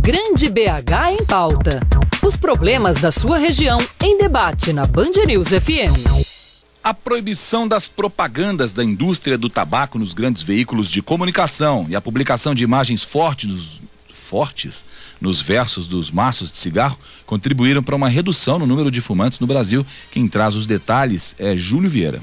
Grande BH em pauta. Os problemas da sua região em debate na Band News FM. A proibição das propagandas da indústria do tabaco nos grandes veículos de comunicação e a publicação de imagens fortes nos versos dos maços de cigarro contribuíram para uma redução no número de fumantes no Brasil. Quem traz os detalhes é Júlio Vieira.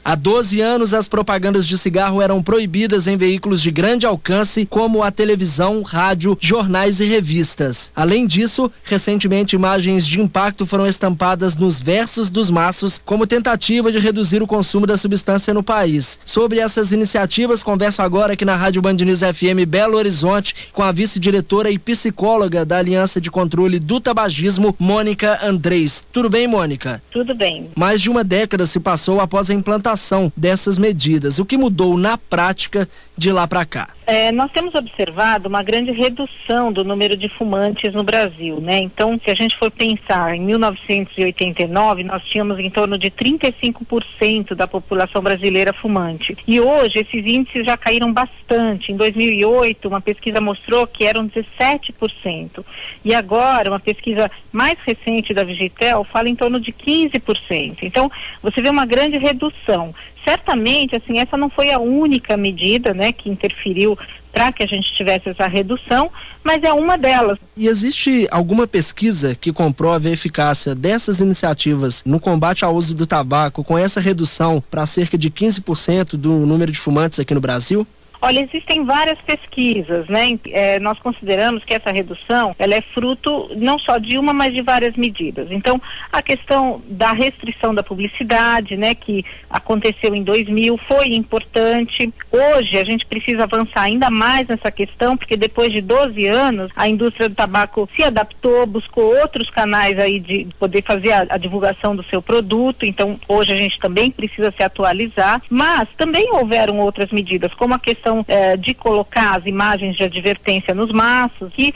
Há 12 anos, as propagandas de cigarro eram proibidas em veículos de grande alcance, como a televisão, rádio, jornais e revistas. Além disso, recentemente imagens de impacto foram estampadas nos versos dos maços como tentativa de reduzir o consumo da substância no país. Sobre essas iniciativas, converso agora aqui na Rádio Band News FM Belo Horizonte com a vice-diretora e psicóloga da Aliança de Controle do Tabagismo, Mônica Andrés. Tudo bem, Mônica? Tudo bem. Mais de uma década se passou após a implantação dessas medidas. O que mudou na prática de lá para cá? Nós temos observado uma grande redução do número de fumantes no Brasil, né? Então, se a gente for pensar em 1989, nós tínhamos em torno de 35% da população brasileira fumante. E hoje esses índices já caíram bastante. Em 2008, uma pesquisa mostrou que eram 17%. E agora, uma pesquisa mais recente da Vigitel fala em torno de 15%. Então, você vê uma grande redução. Certamente, assim, essa não foi a única medida, né, que interferiu para que a gente tivesse essa redução, mas é uma delas. E existe alguma pesquisa que comprove a eficácia dessas iniciativas no combate ao uso do tabaco com essa redução para cerca de 15% do número de fumantes aqui no Brasil? Olha, existem várias pesquisas, né? Nós consideramos que essa redução, ela é fruto não só de uma, mas de várias medidas. Então, a questão da restrição da publicidade, né, que aconteceu em 2000, foi importante. Hoje, a gente precisa avançar ainda mais nessa questão, porque depois de 12 anos, a indústria do tabaco se adaptou, buscou outros canais aí de poder fazer a divulgação do seu produto. Então, hoje a gente também precisa se atualizar, mas também houveram outras medidas, como a questão de colocar as imagens de advertência nos maços, que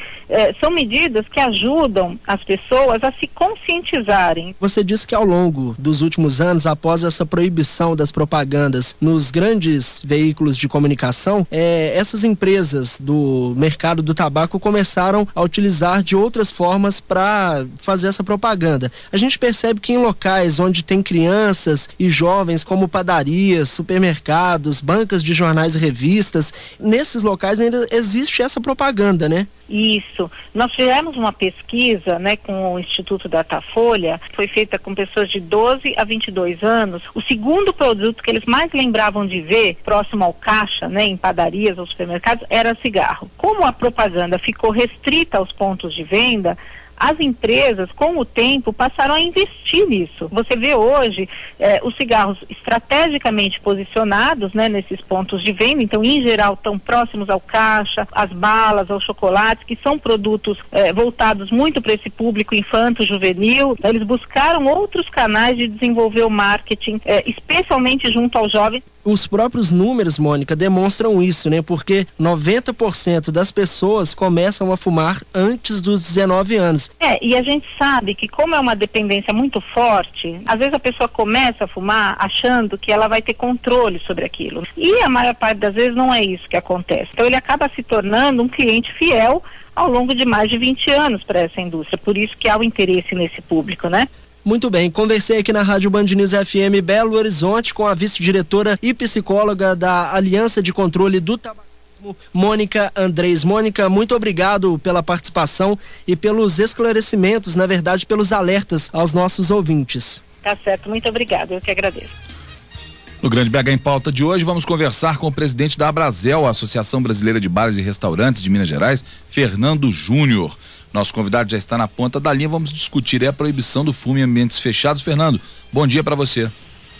são medidas que ajudam as pessoas a se conscientizarem. Você disse que ao longo dos últimos anos, após essa proibição das propagandas nos grandes veículos de comunicação, essas empresas do mercado do tabaco começaram a utilizar de outras formas para fazer essa propaganda. A gente percebe que em locais onde tem crianças e jovens, como padarias, supermercados, bancas de jornais e revistas, nesses locais ainda existe essa propaganda, né? Isso. Nós fizemos uma pesquisa, né, com o Instituto Datafolha, foi feita com pessoas de 12 a 22 anos. O segundo produto que eles mais lembravam de ver, próximo ao caixa, né, em padarias ou supermercados, era cigarro. Como a propaganda ficou restrita aos pontos de venda, as empresas, com o tempo, passaram a investir nisso. Você vê hoje os cigarros estrategicamente posicionados, né, nesses pontos de venda, então, em geral, tão próximos ao caixa, às balas, aos chocolates, que são produtos voltados muito para esse público infanto-juvenil. Eles buscaram outros canais de desenvolver o marketing, especialmente junto aos jovens. Os próprios números, Mônica, demonstram isso, né? Porque 90% das pessoas começam a fumar antes dos 19 anos. E a gente sabe que, como é uma dependência muito forte, às vezes a pessoa começa a fumar achando que ela vai ter controle sobre aquilo. E a maior parte das vezes não é isso que acontece. Então ele acaba se tornando um cliente fiel ao longo de mais de 20 anos para essa indústria. Por isso que há o interesse nesse público, né? Muito bem, conversei aqui na Rádio Band News FM Belo Horizonte com a vice-diretora e psicóloga da Aliança de Controle do Tabagismo, Mônica Andrés. Mônica, muito obrigado pela participação e pelos esclarecimentos, na verdade, pelos alertas aos nossos ouvintes. Tá certo, muito obrigada, eu que agradeço. No Grande BH em Pauta de hoje, vamos conversar com o presidente da Abrazel, a Associação Brasileira de Bares e Restaurantes de Minas Gerais, Fernando Júnior. Nosso convidado já está na ponta da linha, vamos discutir a proibição do fumo em ambientes fechados. Fernando, bom dia para você.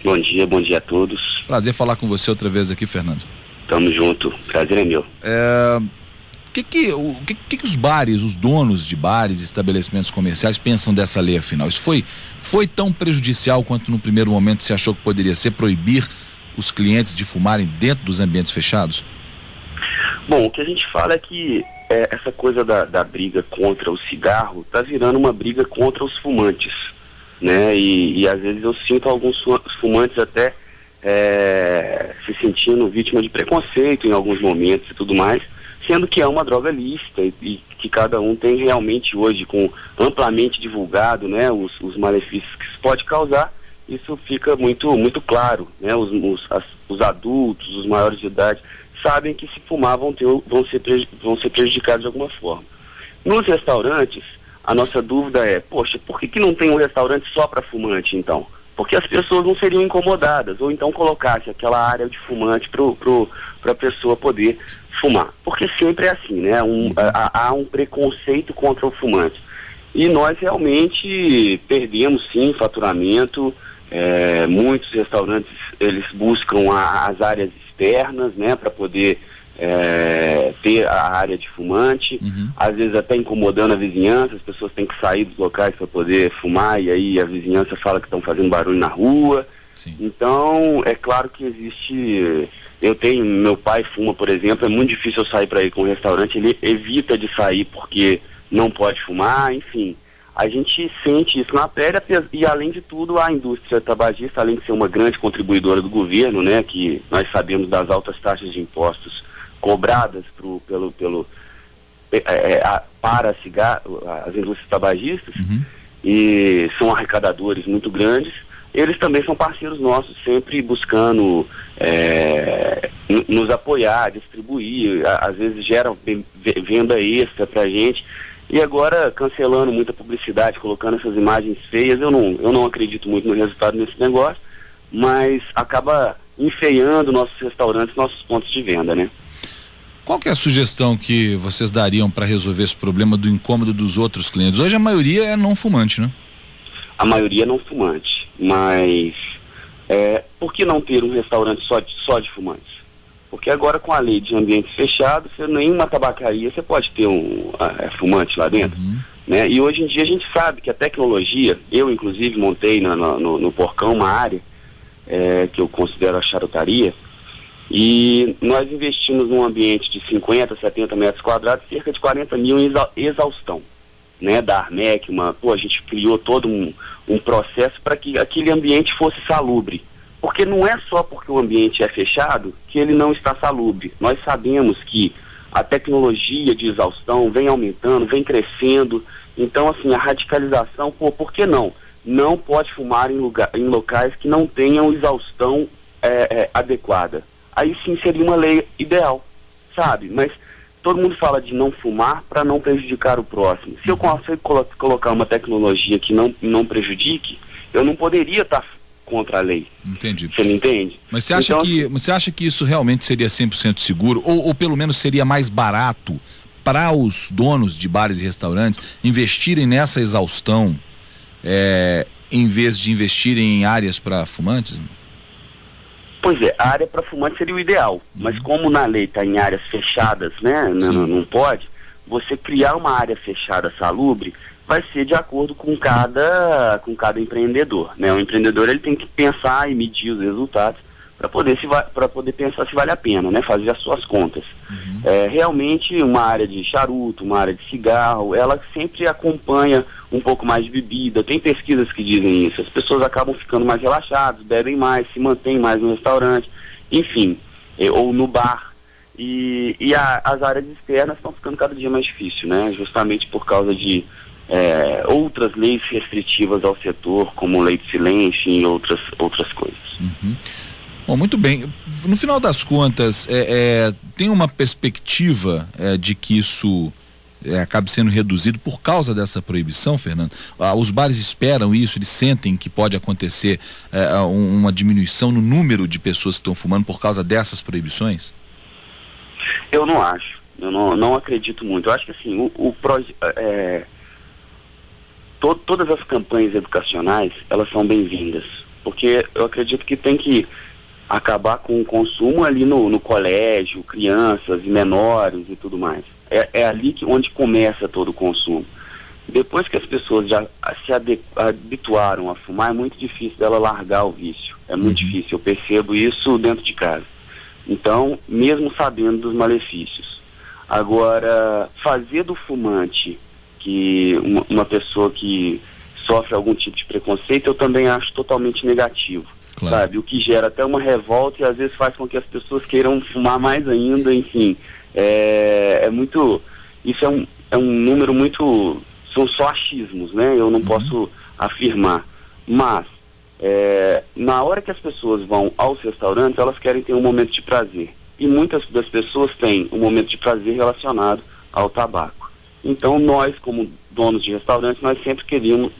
Bom dia a todos. Prazer falar com você outra vez aqui, Fernando. Tamo junto, prazer é meu. O que os bares, os donos de bares e estabelecimentos comerciais pensam dessa lei afinal? Isso foi tão prejudicial quanto no primeiro momento se achou que poderia ser proibir os clientes de fumarem dentro dos ambientes fechados? Bom, o que a gente fala é que essa coisa da briga contra o cigarro tá virando uma briga contra os fumantes, né? E às vezes eu sinto alguns fumantes até se sentindo vítima de preconceito em alguns momentos e tudo mais, sendo que é uma droga lícita e que cada um tem realmente hoje, com amplamente divulgado, né, os malefícios que isso pode causar. Isso fica muito claro, né? Os adultos, os maiores de idade, sabem que se fumar vão ser prejudicados de alguma forma. Nos restaurantes, a nossa dúvida é, poxa, por que não tem um restaurante só para fumante, então? Porque as pessoas não seriam incomodadas, ou então colocasse aquela área de fumante para a pessoa poder fumar. Porque sempre é assim, né? Há um preconceito contra o fumante. E nós realmente perdemos, sim, faturamento. Muitos restaurantes, eles buscam as áreas externas, né, para poder ter a área de fumante, às vezes até incomodando a vizinhança, as pessoas têm que sair dos locais para poder fumar, e aí a vizinhança fala que estão fazendo barulho na rua. Sim. Então, é claro que existe... meu pai fuma, por exemplo, é muito difícil eu sair para ir com um restaurante, ele evita de sair porque não pode fumar, enfim... A gente sente isso na pele e, além de tudo, a indústria tabagista, além de ser uma grande contribuidora do governo, né, que nós sabemos das altas taxas de impostos cobradas para as indústrias tabagistas, e são arrecadadores muito grandes, eles também são parceiros nossos, sempre buscando nos apoiar, distribuir, às vezes geram venda extra para a gente. E agora, cancelando muita publicidade, colocando essas imagens feias, eu não acredito muito no resultado desse negócio, mas acaba enfeiando nossos restaurantes, nossos pontos de venda, né? Qual que é a sugestão que vocês dariam para resolver esse problema do incômodo dos outros clientes? Hoje a maioria é não fumante, né? A maioria é não fumante, mas por que não ter um restaurante só de fumantes? Porque agora, com a lei de ambientes fechados, nenhuma tabacaria você pode ter fumante lá dentro. Né? E hoje em dia a gente sabe que a tecnologia, eu inclusive montei no Porcão uma área que eu considero a charutaria, e nós investimos num ambiente de 50, 70 metros quadrados, cerca de 40 mil em exaustão, né? Da Armec, a gente criou todo um processo para que aquele ambiente fosse salubre. Porque não é só porque o ambiente é fechado que ele não está salubre. Nós sabemos que a tecnologia de exaustão vem aumentando, vem crescendo. Então, assim, a radicalização, por que não? Não pode fumar em locais que não tenham exaustão adequada. Aí sim seria uma lei ideal, sabe? Mas todo mundo fala de não fumar para não prejudicar o próximo. Se eu consigo colocar uma tecnologia que não prejudique, eu não poderia estar contra a lei. Entendi. Você me entende? Mas você acha que isso realmente seria 100% seguro? Ou pelo menos seria mais barato para os donos de bares e restaurantes investirem nessa exaustão em vez de investirem em áreas para fumantes? Pois é, a área para fumantes seria o ideal, mas como na lei está em áreas fechadas, né, não pode, você criar uma área fechada salubre vai ser de acordo com cada empreendedor, né? O empreendedor, ele tem que pensar e medir os resultados para poder pensar se vale a pena, né? Fazer as suas contas. Realmente uma área de charuto, uma área de cigarro, ela sempre acompanha um pouco mais de bebida. Tem pesquisas que dizem isso. As pessoas acabam ficando mais relaxadas, bebem mais, se mantêm mais no restaurante, enfim, ou no bar. E as áreas externas estão ficando cada dia mais difíceis, né? Justamente por causa de outras leis restritivas ao setor, como lei de silêncio e outras coisas. Bom, muito bem. No final das contas, tem uma perspectiva de que isso acabe sendo reduzido por causa dessa proibição, Fernando? Os bares esperam isso, eles sentem que pode acontecer uma diminuição no número de pessoas que estão fumando por causa dessas proibições? Eu não acho. Eu não acredito muito. Eu acho que assim, todas as campanhas educacionais, elas são bem-vindas, porque eu acredito que tem que acabar com o consumo ali no colégio, crianças e menores e tudo mais. É ali onde começa todo o consumo. Depois que as pessoas já se habituaram a fumar, é muito difícil dela largar o vício. É muito difícil, eu percebo isso dentro de casa. Então, mesmo sabendo dos malefícios. Agora, fazer do fumante que uma pessoa que sofre algum tipo de preconceito, eu também acho totalmente negativo. Claro. Sabe? O que gera até uma revolta e às vezes faz com que as pessoas queiram fumar mais ainda, enfim. Isso é um número muito, são só achismos, né? Eu não posso afirmar, mas na hora que as pessoas vão aos restaurantes, elas querem ter um momento de prazer, e muitas das pessoas têm um momento de prazer relacionado ao tabaco. Então nós, como donos de restaurantes, nós sempre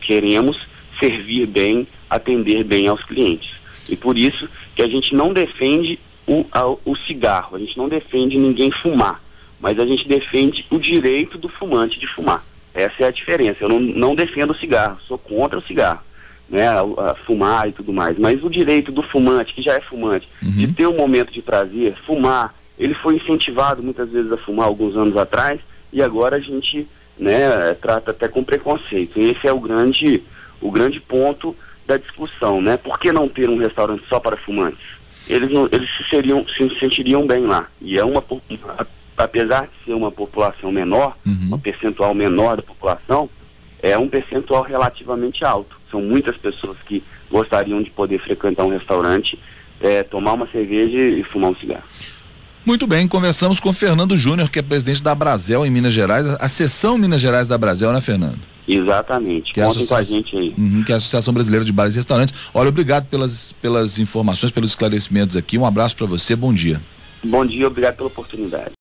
queremos servir bem, atender bem aos clientes, e por isso que a gente não defende o cigarro, a gente não defende ninguém fumar, mas a gente defende o direito do fumante de fumar. Essa é a diferença. Eu não defendo o cigarro, sou contra o cigarro, né, a fumar e tudo mais, mas o direito do fumante, que já é fumante, de ter um momento de prazer, fumar, ele foi incentivado muitas vezes a fumar alguns anos atrás, e agora a gente, né, trata até com preconceito. E esse é o grande ponto da discussão, né? Por que não ter um restaurante só para fumantes? Eles se sentiriam bem lá, e apesar de ser uma população menor, um percentual menor da população, é um percentual relativamente alto. São muitas pessoas que gostariam de poder frequentar um restaurante, tomar uma cerveja e fumar um cigarro. Muito bem, conversamos com Fernando Júnior, que é presidente da Brasel em Minas Gerais, a seção Minas Gerais da Brasel, né, Fernando? Exatamente, contem com a gente aí. Que é a Associação Brasileira de Bares e Restaurantes. Olha, obrigado pelas informações, pelos esclarecimentos aqui, um abraço para você, bom dia. Bom dia, obrigado pela oportunidade.